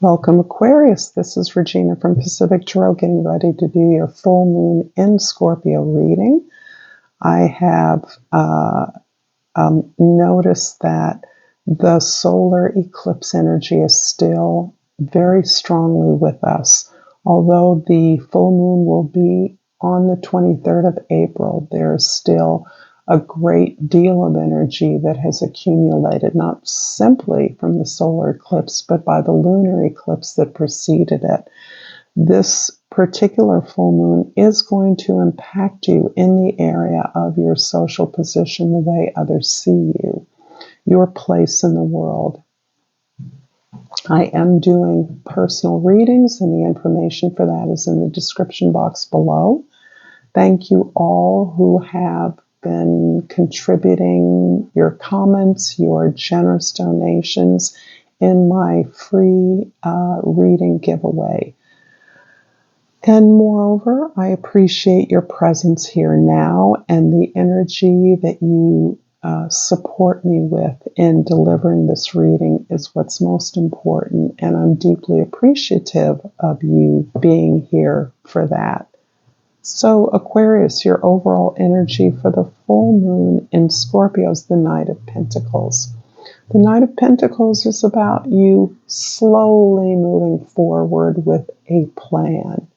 Welcome, Aquarius. This is Regina from Pacific Tarot, getting ready to do your full moon in Scorpio reading. I have noticed that the solar eclipse energy is still very strongly with us. Although the full moon will be on the 23rd of April, there's still a great deal of energy that has accumulated, not simply from the solar eclipse, but by the lunar eclipse that preceded it. This particular full moon is going to impact you in the area of your social position, the way others see you, your place in the world. I am doing personal readings, and the information for that is in the description box below. Thank you all who have been contributing your comments, your generous donations in my free reading giveaway. And moreover, I appreciate your presence here now and the energy that you support me with in delivering this reading is what's most important, and I'm deeply appreciative of you being here for that. So, Aquarius, your overall energy for the full moon in Scorpio is the Knight of Pentacles. The Knight of Pentacles is about you slowly moving forward with a plan.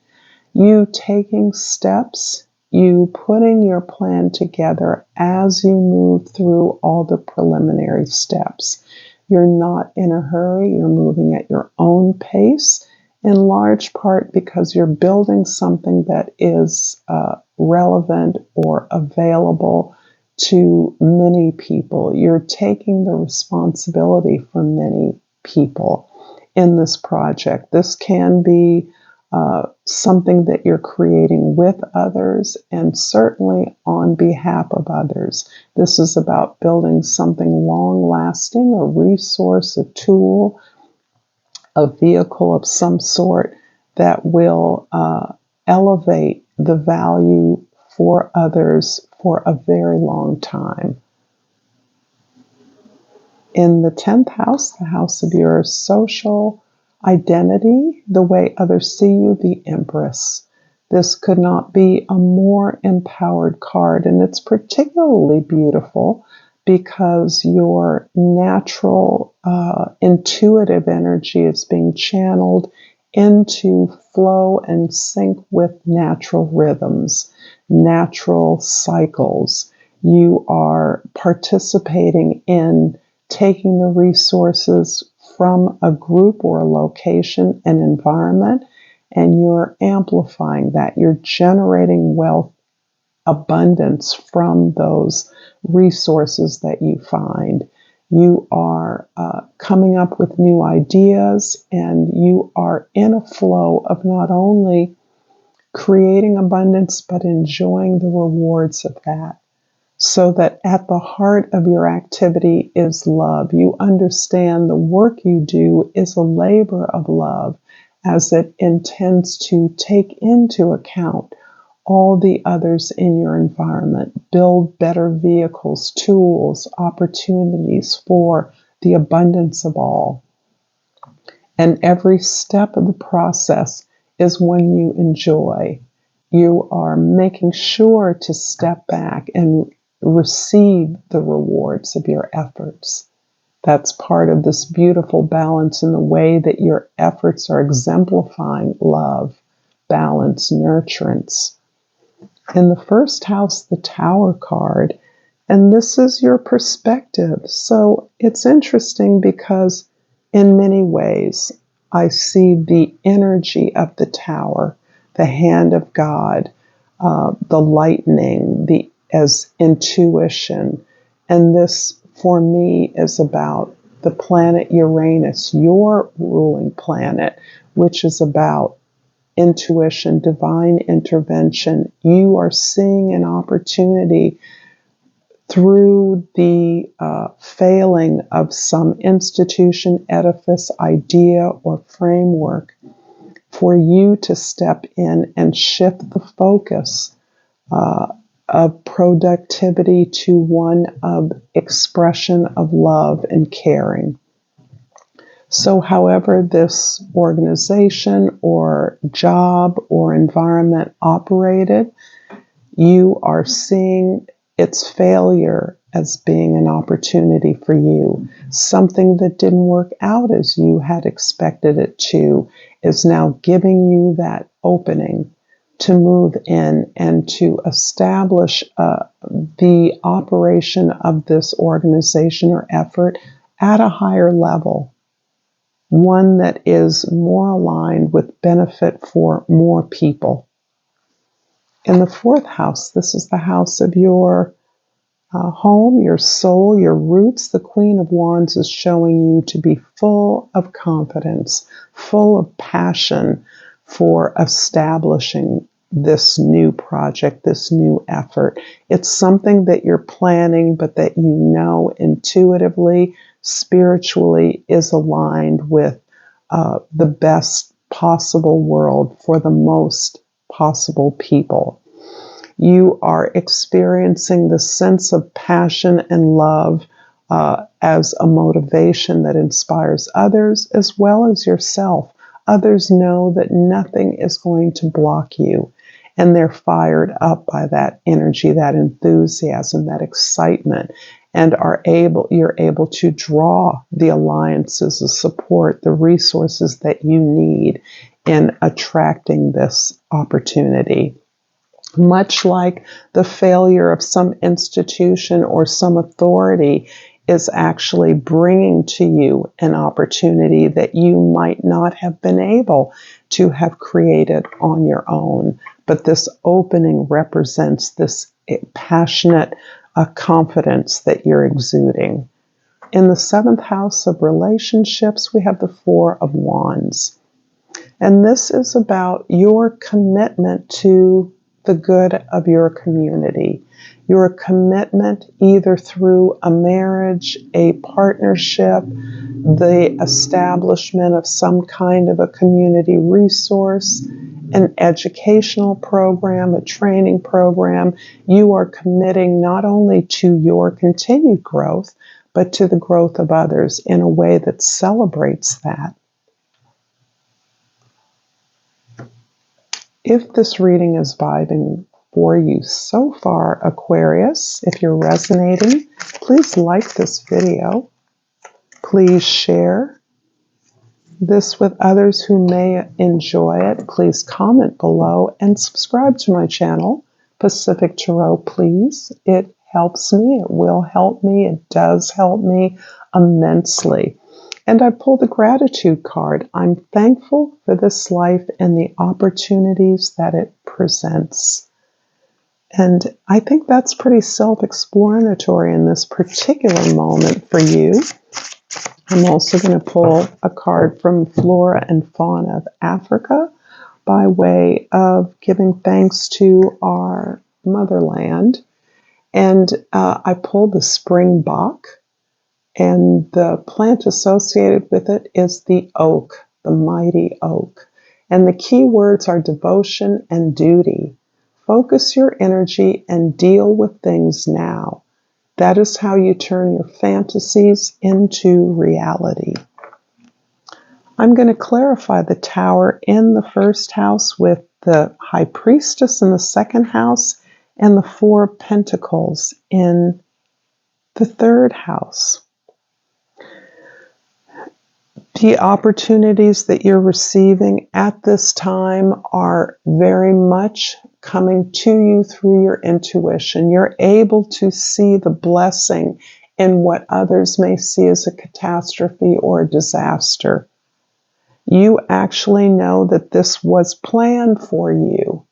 You taking steps, you putting your plan together as you move through all the preliminary steps. You're not in a hurry, you're moving at your own pace, in large part because you're building something that is relevant or available to many people. You're taking the responsibility for many people in this project. This can be something that you're creating with others and certainly on behalf of others. This is about building something long-lasting, a resource, a tool, a vehicle of some sort that will elevate the value for others for a very long time. In the 10th house, the house of your social identity, the way others see you, the Empress. This could not be a more empowered card, and it's particularly beautiful because your natural intuitive energy is being channeled into flow and sync with natural rhythms, natural cycles. You are participating in taking the resources from a group or a location, an environment, and you're amplifying that. You're generating wealth, abundance from those resources that you find. You are coming up with new ideas, and you are in a flow of not only creating abundance, but enjoying the rewards of that. So that at the heart of your activity is love. You understand the work you do is a labor of love, as it intends to take into account all the others in your environment, build better vehicles, tools, opportunities for the abundance of all. And every step of the process is one you enjoy. You are making sure to step back and receive the rewards of your efforts. That's part of this beautiful balance in the way that your efforts are exemplifying love, balance, nurturance. In the first house, the Tower card, and this is your perspective. So it's interesting because in many ways, I see the energy of the Tower, the hand of God, the lightning, as intuition. And this, for me, is about the planet Uranus, your ruling planet, which is about intuition, divine intervention. You are seeing an opportunity through the failing of some institution, edifice, idea, or framework for you to step in and shift the focus of productivity to one of expression of love and caring. So however this organization or job or environment operated, you are seeing its failure as being an opportunity for you. Something that didn't work out as you had expected it to is now giving you that opening to move in and to establish the operation of this organization or effort at a higher level, one that is more aligned with benefit for more people. In the fourth house, this is the house of your home, your soul, your roots. The Queen of Wands is showing you to be full of confidence, full of passion for establishing this new project, this new effort. It's something that you're planning, but that you know intuitively, spiritually is aligned with the best possible world for the most possible people. You are experiencing the sense of passion and love as a motivation that inspires others as well as yourself. Others know that nothing is going to block you, and they're fired up by that energy, that enthusiasm, that excitement, and you're able to draw the alliances, the support, the resources that you need in attracting this opportunity. Much like the failure of some institution or some authority is actually bringing to you an opportunity that you might not have been able to have created on your own. But this opening represents this passionate confidence that you're exuding. In the seventh house of relationships, we have the Four of Wands. And this is about your commitment to the good of your community, your commitment either through a marriage, a partnership, the establishment of some kind of a community resource, an educational program, a training program. You are committing not only to your continued growth, but to the growth of others in a way that celebrates that. If this reading is vibing for you so far, Aquarius, if you're resonating, please like this video. Please share this with others who may enjoy it. Please comment below and subscribe to my channel, Pacific Tarot, please. It helps me. It will help me. It does help me immensely. And I pulled the gratitude card. I'm thankful for this life and the opportunities that it presents. And I think that's pretty self-explanatory in this particular moment for you. I'm also going to pull a card from Flora and Fauna of Africa by way of giving thanks to our motherland. And I pulled the Springbok. And the plant associated with it is the oak, the mighty oak. And the key words are devotion and duty. Focus your energy and deal with things now. That is how you turn your fantasies into reality. I'm going to clarify the Tower in the first house with the High Priestess in the second house and the Four of Pentacles in the third house. The opportunities that you're receiving at this time are very much coming to you through your intuition. You're able to see the blessing in what others may see as a catastrophe or a disaster. You actually know that this was planned for you,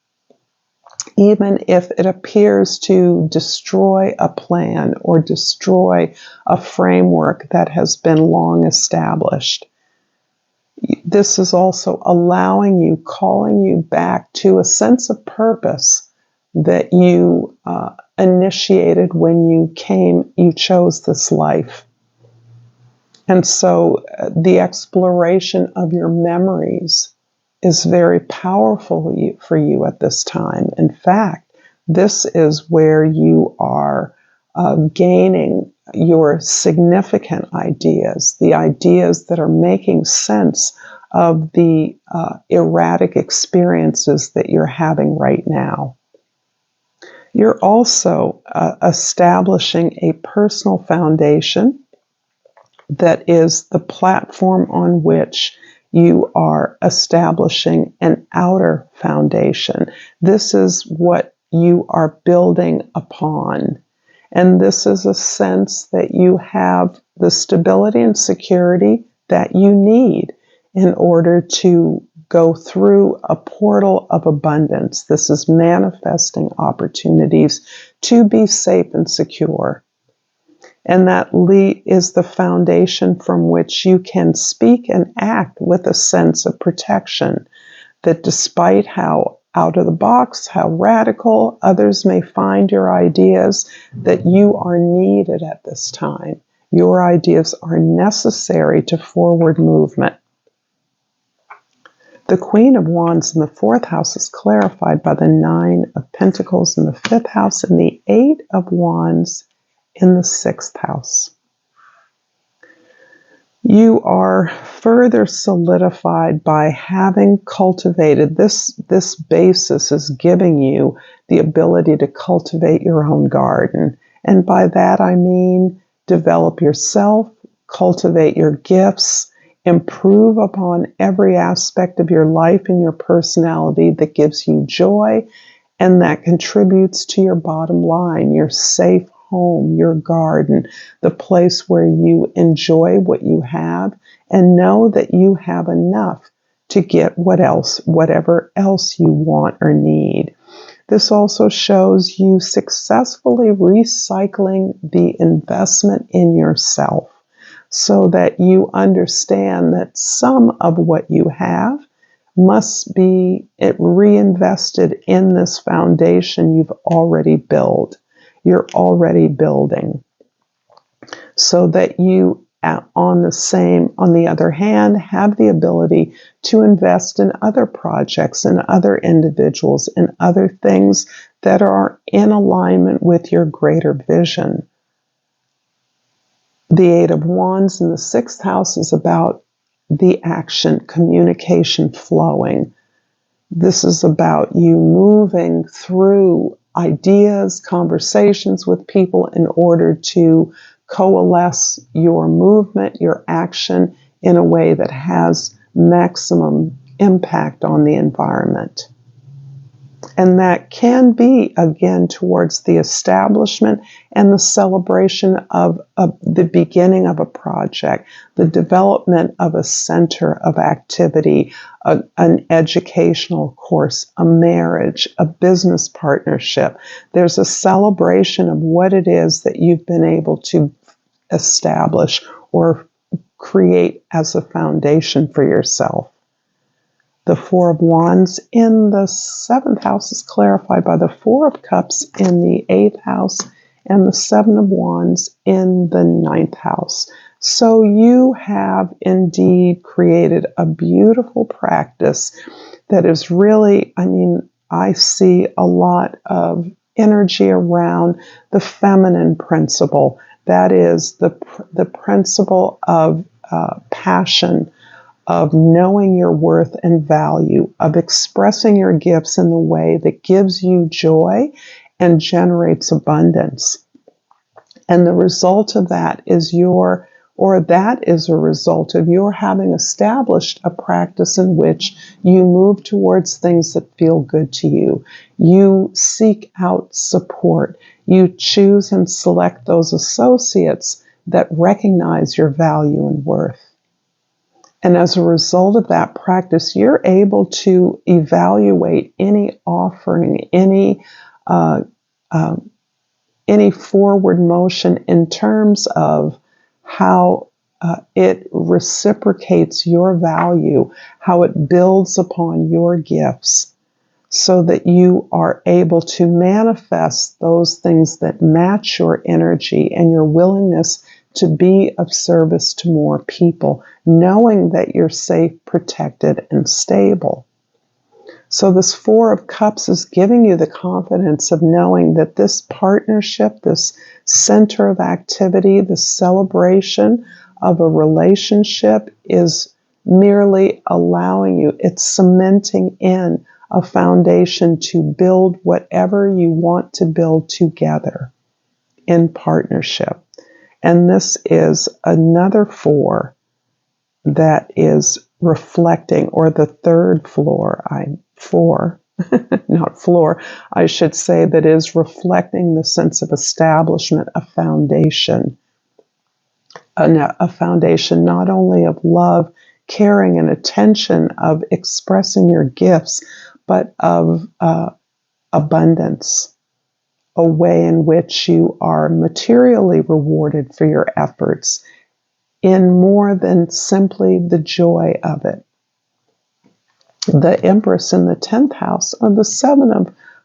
even if it appears to destroy a plan or destroy a framework that has been long established. This is also allowing you, calling you back to a sense of purpose that you initiated when you chose this life. And so the exploration of your memories is very powerful for you at this time. In fact, this is where you are gaining your significant ideas, the ideas that are making sense of the erratic experiences that you're having right now. You're also establishing a personal foundation that is the platform on which you are establishing an outer foundation. This is what you are building upon. And this is a sense that you have the stability and security that you need in order to go through a portal of abundance. This is manifesting opportunities to be safe and secure. And that is the foundation from which you can speak and act with a sense of protection, that despite how out of the box, how radical others may find your ideas, that you are needed at this time. Your ideas are necessary to forward movement. The Queen of Wands in the 4th house is clarified by the 9 of Pentacles in the 5th house and the 8 of Wands in the 6th house. You are further solidified by having cultivated this basis is giving you the ability to cultivate your own garden. And by that I mean develop yourself, cultivate your gifts, improve upon every aspect of your life and your personality that gives you joy and that contributes to your bottom line, your safe home, your garden, the place where you enjoy what you have and know that you have enough to get whatever else you want or need. This also shows you successfully recycling the investment in yourself so that you understand that some of what you have must be reinvested in this foundation you've already built. You're already building, so that you, on the other hand, have the ability to invest in other projects and other individuals and other things that are in alignment with your greater vision. The 8 of Wands in the 6th house is about the action, communication flowing. This is about you moving through ideas, conversations with people in order to coalesce your movement, your action in a way that has maximum impact on the environment. And that can be, again, towards the establishment and the celebration of the beginning of a project, the development of a center of activity, an educational course, a marriage, a business partnership. There's a celebration of what it is that you've been able to establish or create as a foundation for yourself. The 4 of Wands in the 7th house is clarified by the 4 of Cups in the 8th house and the 7 of Wands in the 9th house. So you have indeed created a beautiful practice that is really, I see a lot of energy around the feminine principle. That is the principle of passion, of knowing your worth and value, of expressing your gifts in the way that gives you joy and generates abundance. And the result of that is a result of your having established a practice in which you move towards things that feel good to you. You seek out support. You choose and select those associates that recognize your value and worth. And as a result of that practice, you're able to evaluate any offering, any forward motion in terms of how it reciprocates your value, how it builds upon your gifts, so that you are able to manifest those things that match your energy and your willingness to be of service to more people, knowing that you're safe, protected, and stable. So this Four of Cups is giving you the confidence of knowing that this partnership, this center of activity, the celebration of a relationship is merely allowing you, it's cementing in a foundation to build whatever you want to build together in partnership. And this is another four that is reflecting, or the third floor, not floor, I should say, that is reflecting the sense of establishment, a foundation, a foundation not only of love, caring, and attention, of expressing your gifts, but of abundance, a way in which you are materially rewarded for your efforts in more than simply the joy of it. The Empress in the 10th house, or the Seven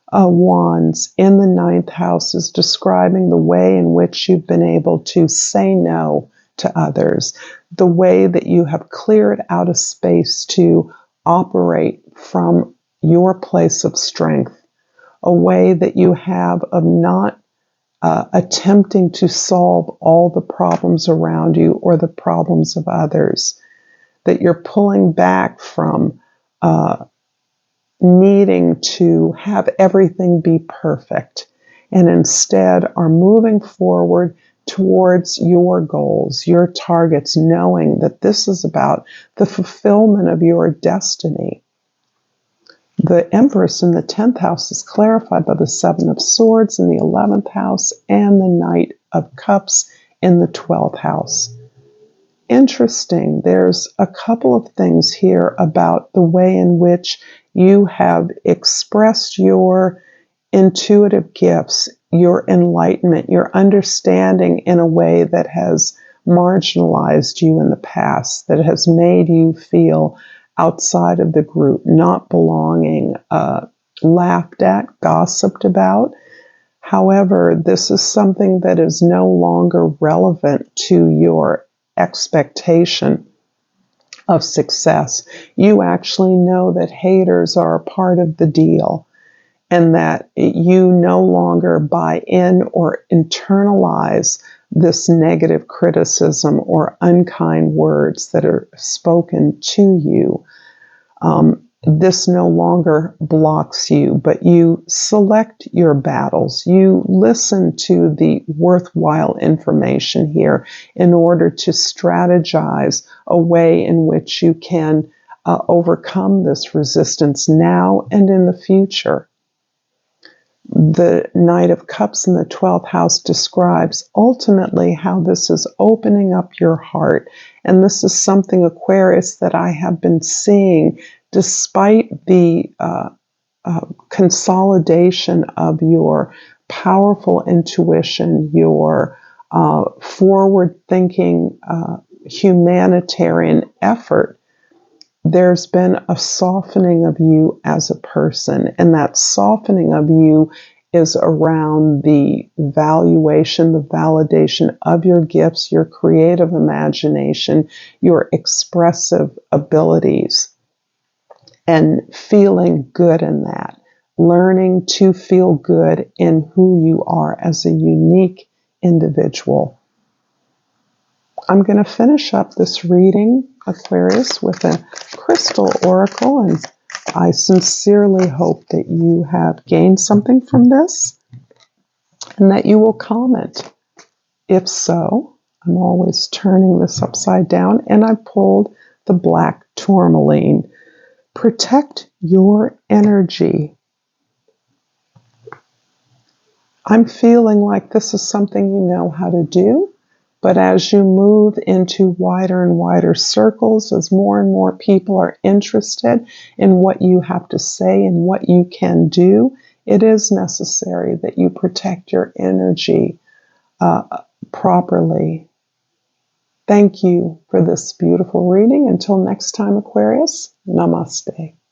of Wands in the 9th house, is describing the way in which you've been able to say no to others, the way that you have cleared out a space to operate from your place of strength, a way that you have of not attempting to solve all the problems around you or the problems of others, that you're pulling back from needing to have everything be perfect, and instead are moving forward towards your goals, your targets, knowing that this is about the fulfillment of your destiny. The Empress in the 10th house is clarified by the Seven of Swords in the 11th house and the Knight of Cups in the 12th house. Interesting. There's a couple of things here about the way in which you have expressed your intuitive gifts, your enlightenment, your understanding in a way that has marginalized you in the past, that has made you feel outside of the group, not belonging, laughed at, gossiped about. However, this is something that is no longer relevant to your expectation of success. You actually know that haters are a part of the deal, and that you no longer buy in or internalize this negative criticism or unkind words that are spoken to you. This no longer blocks you, but you select your battles. You listen to the worthwhile information here in order to strategize a way in which you can overcome this resistance now and in the future. The Knight of Cups in the 12th house describes ultimately how this is opening up your heart. And this is something, Aquarius, that I have been seeing despite the consolidation of your powerful intuition, your forward-thinking humanitarian effort. There's been a softening of you as a person, and that softening of you is around the valuation, the validation of your gifts, your creative imagination, your expressive abilities, and feeling good in that, learning to feel good in who you are as a unique individual. I'm going to finish up this reading, Aquarius, with a crystal oracle, and I sincerely hope that you have gained something from this and that you will comment. If so, I'm always turning this upside down, and I pulled the black tourmaline. Protect your energy. I'm feeling like this is something you know how to do. But as you move into wider and wider circles, as more and more people are interested in what you have to say and what you can do, it is necessary that you protect your energy properly. Thank you for this beautiful reading. Until next time, Aquarius, Namaste.